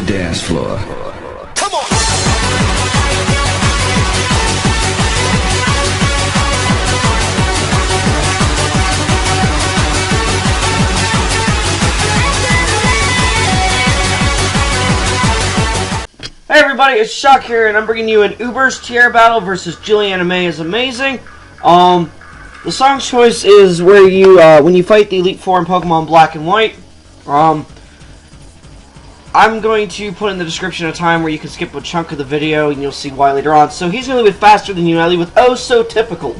dance floor. Come on! Hey everybody, it's Shock here, and I'm bringing you an UBERS tier battle versus Julianimeisamazing. The song choice is where you, when you fight the Elite Four in Pokemon Black and White. I'm going to put in the description a time where you can skip a chunk of the video, and you'll see why later on. So he's going to leave it faster than you, and I leave with oh so typical.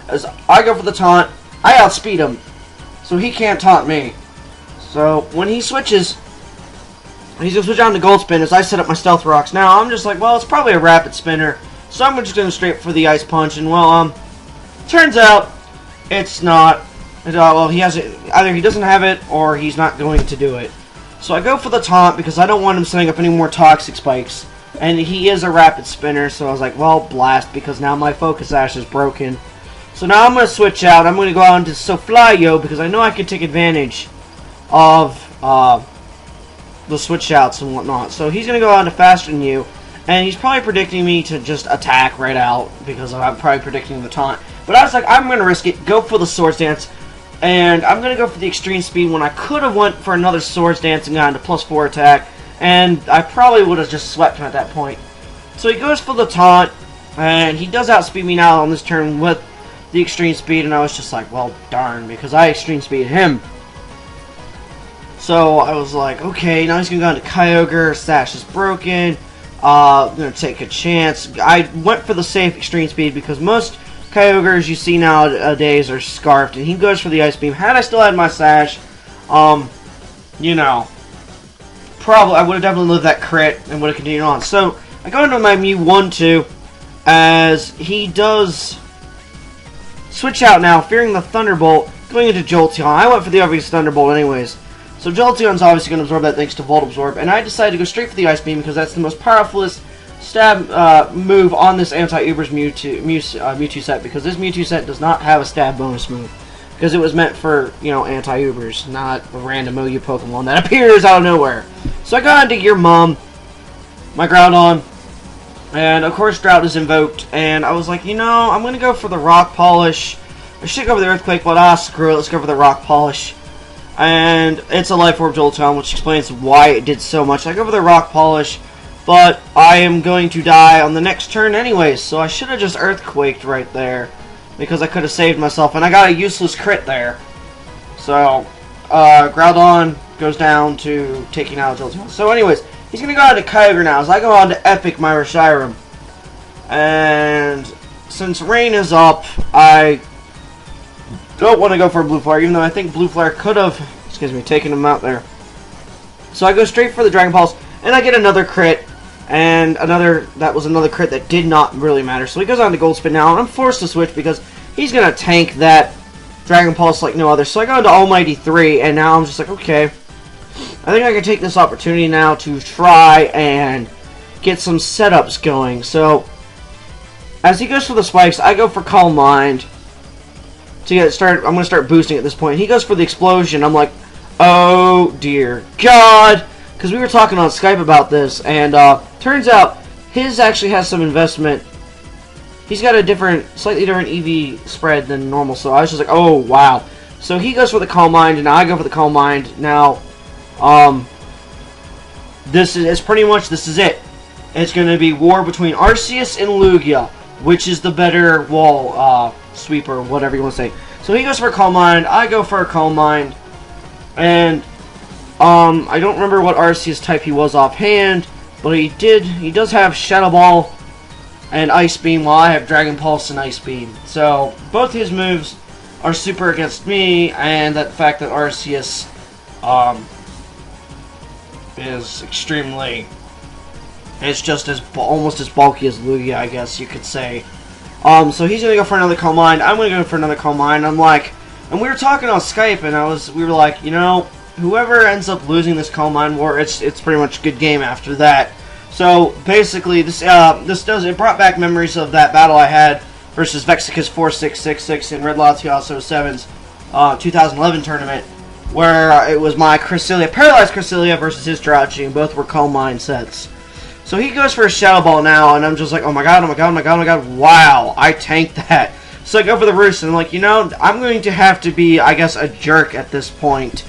As I go for the taunt, I outspeed him, so he can't taunt me. So when he switches, he's going to switch on to Gold Spin as I set up my Stealth Rocks. Now, I'm just like, well, it's probably a Rapid Spinner. So I'm just going straight for the Ice Punch. And, well, turns out it's not. Well, he has it. Either he doesn't have it or he's not going to do it. So I go for the Taunt because I don't want him setting up any more Toxic Spikes. And he is a Rapid Spinner, so I was like, well, Blast, because now my Focus Sash is broken. So now I'm going to switch out. I'm going to go on to Soflayo because I know I can take advantage of the switch outs and whatnot. So he's going to go on to Faster Than You, and he's probably predicting me to just attack right out because I'm probably predicting the taunt. But I was like, I'm going to risk it, go for the Swords Dance, and I'm going to go for the Extreme Speed when I could have went for another Swords Dance and gotten to +4 attack, and I probably would have just swept him at that point. So he goes for the taunt, and he does outspeed me now on this turn with the Extreme Speed, and I was just like, well, darn, because I Extreme Speed him. So I was like, okay, now he's going to go into Kyogre, Sash is broken, I'm going to take a chance. I went for the safe Extreme Speed because most Kyogres you see nowadays are Scarfed, and he goes for the Ice Beam. Had I still had my Sash, you know, probably I would have definitely lived that crit and would have continued on. So I go into my Mew 1-2 as he does switch out now, fearing the Thunderbolt, going into Jolteon. I went for the obvious Thunderbolt anyways. So Jolteon's obviously going to absorb that thanks to Volt Absorb, and I decided to go straight for the Ice Beam because that's the most powerfulest stab move on this anti-UBERS Mewtwo set, because this Mewtwo set does not have a stab bonus move, because it was meant for, you know, anti-UBERS, not a random OU Pokemon that appears out of nowhere. So I got into Your Mom, my Groudon, and of course Drought is invoked, and I was like, you know, I'm going to go for the Rock Polish. I should go for the Earthquake, but screw it, let's go for the Rock Polish. And it's a Life Orb Jolteon, which explains why it did so much. I go for the Rock Polish, but I am going to die on the next turn anyways, so I should have just Earthquaked right there, because I could have saved myself, and I got a useless crit there. So, Groudon goes down to taking out Jolteon. So anyways, he's going to go on to Kyogre now, as I go on to Epic my Reshiram. And since Rain is up, I don't want to go for a Blue Flare, even though I think Blue Flare could have, taken him out there. So I go straight for the Dragon Pulse, and I get another crit, and that was another crit that did not really matter. So he goes on to Gold Spin now, and I'm forced to switch because he's going to tank that Dragon Pulse like no other. So I go into Almighty 3, and now I'm just like, okay, I think I can take this opportunity now to try and get some setups going. So as he goes for the spikes, I go for Calm Mind. To get started, I'm going to start boosting at this point. He goes for the Explosion. I'm like, oh dear God, because we were talking on Skype about this, and turns out his actually has some investment. He's got a slightly different EV spread than normal, so I was just like, oh wow. So he goes for the Calm Mind, and I go for the Calm Mind. Now, this is it. It's going to be war between Arceus and Lugia, which is the better wall sweeper, whatever you want to say. So he goes for a Calm Mind, I go for a Calm Mind, and I don't remember what Arceus type he was offhand, but he does have Shadow Ball and Ice Beam, while I have Dragon Pulse and Ice Beam. So both his moves are super against me, and that fact that Arceus is extremely, it's just almost as bulky as Lugia, I guess you could say. So he's gonna go for another Calm Mind. I'm gonna go for another Calm Mind. I'm like, and we were talking on Skype, and we were like, you know, whoever ends up losing this Calm Mind war, it's pretty much a good game after that. So basically, it brought back memories of that battle I had versus Vexicus 4666 in Red Latias 07's 2011 tournament, where it was my Cresselia, paralyzed Cresselia versus his Jirachi, and both were Calm Mind sets. So he goes for a Shadow Ball now, and I'm just like, oh my god, oh my god, oh my god, oh my god, wow, I tanked that. So I go for the Roost, and I'm like, you know, I'm going to have to be, I guess, a jerk at this point.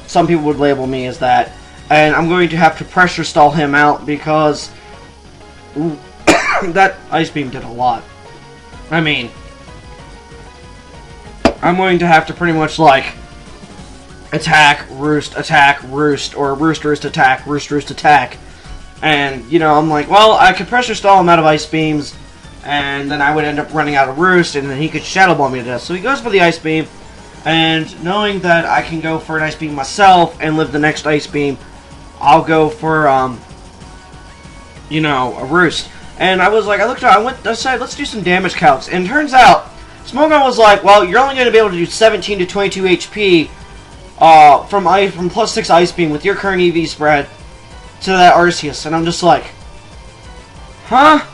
Some people would label me as that. And I'm going to have to pressure stall him out because that Ice Beam did a lot. I mean, I'm going to have to pretty much, like, attack, roost, or roost, roost, attack, roost, roost, attack. And, you know, I'm like, well, I could pressure stall him out of Ice Beams, and then I would end up running out of roost, and then he could Shadow Ball me to death. So he goes for the Ice Beam, and knowing that I can go for an Ice Beam myself and live the next Ice Beam, I'll go for, you know, a Roost. And I was like, I decided, let's do some damage calcs. And it turns out, Smogon was like, well, you're only going to be able to do 17 to 22 HP from plus 6 Ice Beam with your current EV spread to that Arceus. And I'm just like, huh?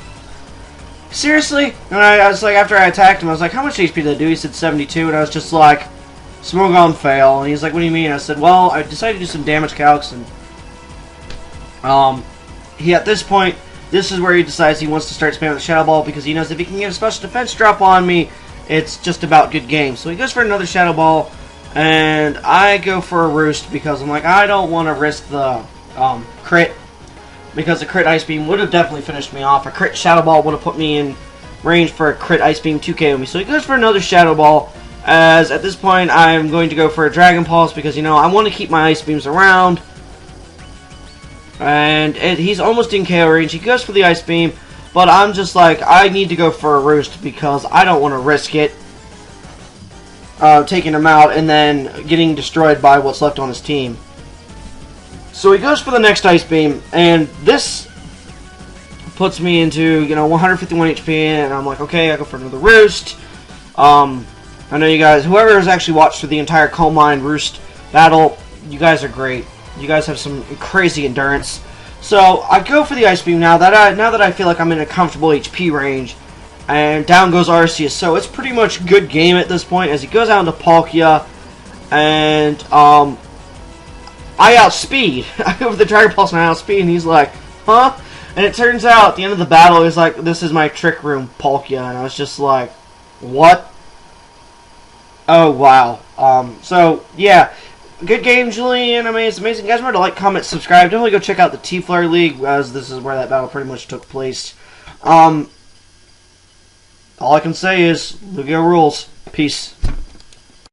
Seriously? And I was like, after I attacked him, I was like, how much HP did I do? He said 72, and I was just like, Smogon fail. And he's like, what do you mean? I said, well, I decided to do some damage calcs, and he, at this point, this is where he decides he wants to start spamming the Shadow Ball, because he knows if he can get a special defense drop on me, it's just about good game. So he goes for another Shadow Ball, and I go for a Roost, because I'm like, I don't want to risk the crit, because a crit Ice Beam would have definitely finished me off. A crit Shadow Ball would have put me in range for a crit Ice Beam 2KO me. So he goes for another Shadow Ball, as at this point I'm going to go for a Dragon Pulse, because, you know, I want to keep my Ice Beams around. And he's almost in KO range. He goes for the Ice Beam, but I'm just like, I need to go for a Roost, because I don't want to risk it taking him out and then getting destroyed by what's left on his team. So he goes for the next Ice Beam, and this puts me into, you know, 151 HP, and I'm like, okay, I go for another Roost. I know you guys, whoever has actually watched through the entire Calm Mind Roost battle, you guys are great. You guys have some crazy endurance. So I go for the Ice Beam now that I feel like I'm in a comfortable HP range, and down goes Arceus. So it's pretty much good game at this point, as he goes out into Palkia, and I outspeed. I go for the Dragon Pulse and I outspeed, and he's like, huh? And it turns out at the end of the battle, he's like, this is my Trick Room Palkia, and I was just like, what? Oh wow. So yeah. Good game, Julianimeisamazing. Guys, remember to like, comment, subscribe. Definitely go check out the T-Flare League, as this is where that battle pretty much took place. All I can say is, Lugia rules. Peace.